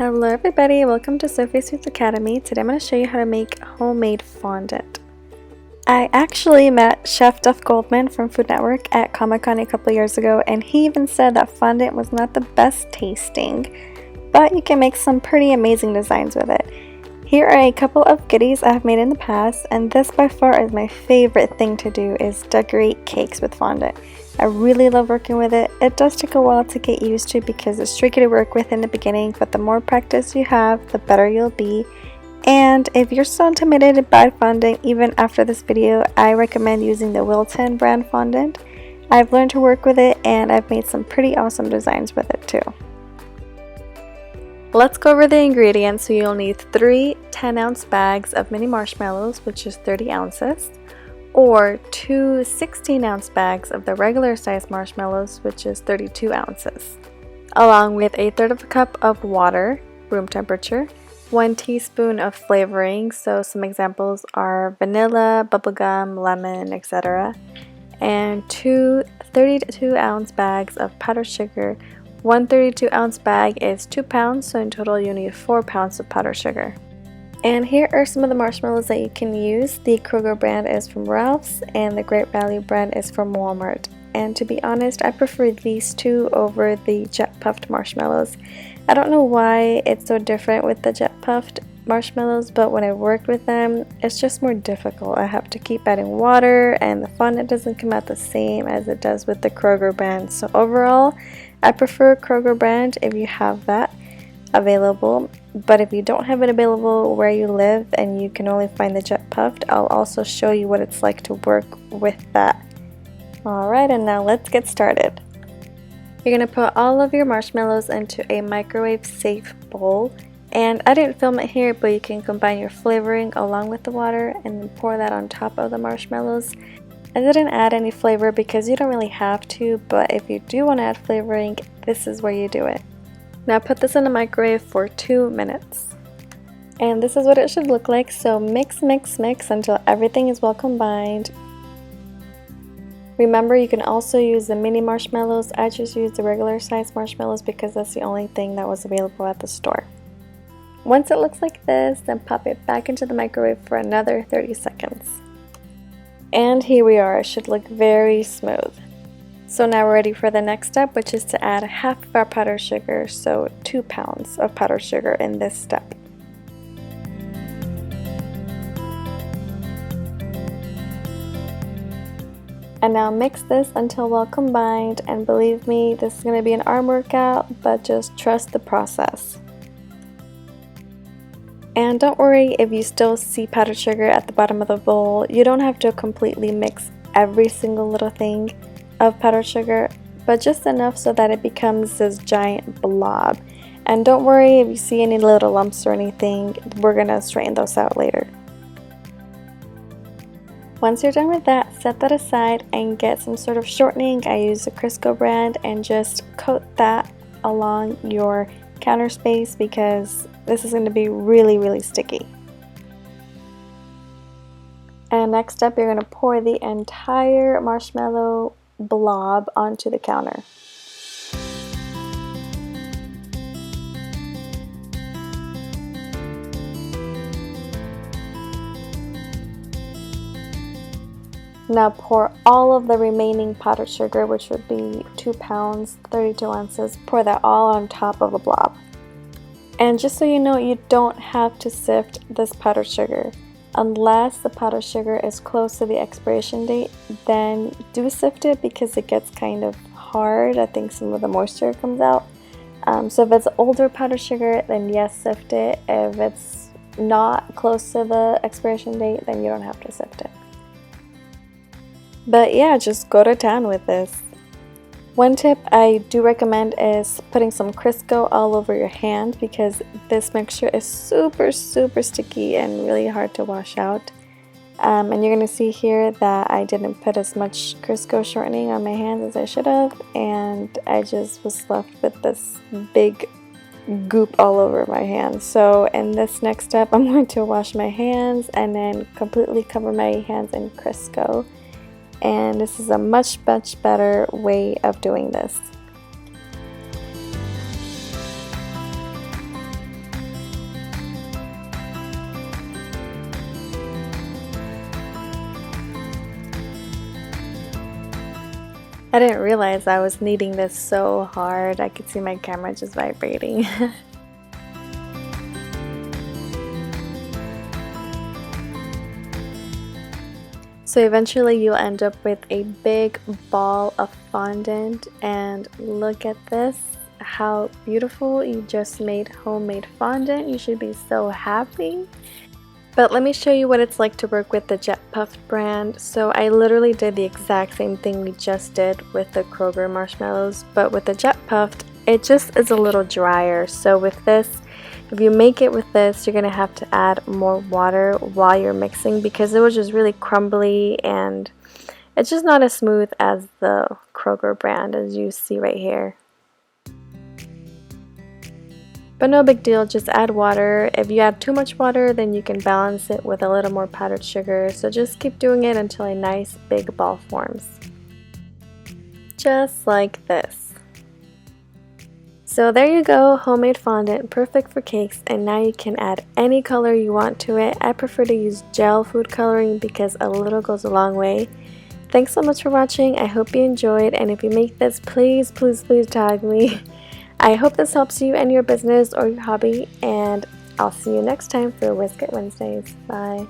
Hello everybody, welcome to Sophie's Sweets Academy. Today I'm going to show you how to make homemade fondant. I actually met Chef Duff Goldman from Food Network at Comic-Con a couple years ago, and he even said that fondant was not the best tasting, but you can make some pretty amazing designs with it. Here are a couple of goodies I have made in the past, and this by far is my favorite thing to do, is decorate cakes with fondant. I really love working with it. It does take a while to get used to because it's tricky to work with in the beginning, but the more practice you have, the better you'll be. And if you're still intimidated by fondant even after this video, I recommend using the Wilton brand fondant. I've learned to work with it and I've made some pretty awesome designs with it too. Let's go over the ingredients. So you'll need 3 10-ounce bags of mini marshmallows, which is 30 ounces, or 2 16-ounce bags of the regular size marshmallows, which is 32 ounces, along with 1/3 of a cup of water, room temperature, 1 teaspoon of flavoring, so some examples are vanilla, bubblegum, lemon, etc., and 2 32-ounce bags of powdered sugar. 1 32-ounce bag is 2 pounds, so in total you need 4 pounds of powdered sugar. And here are some of the marshmallows that you can use. The Kroger brand is from Ralph's and the Great Value brand is from Walmart. And to be honest, I prefer these two over the jet puffed marshmallows. I don't know why it's so different with the jet puffed marshmallows, but when I worked with them, it's just more difficult. I have to keep adding water and the fondant doesn't come out the same as it does with the Kroger brand. So overall, I prefer Kroger brand if you have that available, but if you don't have it available where you live and you can only find the jet puffed, I'll also show you what it's like to work with that. Alright, and now let's get started. You're going to put all of your marshmallows into a microwave safe bowl, and I didn't film it here, but you can combine your flavoring along with the water and then pour that on top of the marshmallows. I didn't add any flavor because you don't really have to, but if you do want to add flavoring, this is where you do it. Now put this in the microwave for 2 minutes. And this is what it should look like, so mix until everything is well combined. Remember, you can also use the mini marshmallows. I just used the regular size marshmallows because that's the only thing that was available at the store. Once it looks like this, then pop it back into the microwave for another 30 seconds. And here we are, it should look very smooth. So now we're ready for the next step, which is to add half of our powdered sugar, so 2 pounds of powdered sugar in this step. And now mix this until well combined, and believe me, this is going to be an arm workout, but just trust the process. And don't worry if you still see powdered sugar at the bottom of the bowl. You don't have to completely mix every single little thing of powdered sugar, but just enough so that it becomes this giant blob. And don't worry if you see any little lumps or anything, we're gonna straighten those out later. Once you're done with that, set that aside and get some sort of shortening. I use the Crisco brand and just coat that along your counter space because this is going to be really sticky. And next up, you're going to pour the entire marshmallow blob onto the counter. Now pour all of the remaining powdered sugar, which would be 2 pounds, 32 ounces, pour that all on top of the blob. And just so you know, you don't have to sift this powdered sugar. Unless the powdered sugar is close to the expiration date, then do sift it because it gets kind of hard. I think some of the moisture comes out. So if it's older powdered sugar, then yes, sift it. If it's not close to the expiration date, then you don't have to sift it. But yeah, just go to town with this. One tip I do recommend is putting some Crisco all over your hand because this mixture is super sticky and really hard to wash out. And you're going to see here that I didn't put as much Crisco shortening on my hands as I should have, and I just was left with this big goop all over my hands. So in this next step, I'm going to wash my hands and then completely cover my hands in Crisco. And this is a much better way of doing this. I didn't realize I was kneading this so hard. I could see my camera just vibrating. So eventually you'll end up with a big ball of fondant, and look at this, how beautiful. You just made homemade fondant. You should be so happy. But let me show you what it's like to work with the Jet Puffed brand. So I literally did the exact same thing we just did with the Kroger marshmallows, but with the Jet Puffed, it just is a little drier. So with this, if you make it with this, you're going to have to add more water while you're mixing because it was just really crumbly and it's just not as smooth as the Kroger brand as you see right here. But no big deal, just add water. If you add too much water, then you can balance it with a little more powdered sugar. So just keep doing it until a nice big ball forms. Just like this. So there you go, homemade fondant, perfect for cakes, and now you can add any color you want to it. I prefer to use gel food coloring because a little goes a long way. Thanks so much for watching. I hope you enjoyed, and if you make this, please tag me. I hope this helps you and your business or your hobby, and I'll see you next time for Whisk It Wednesdays. Bye.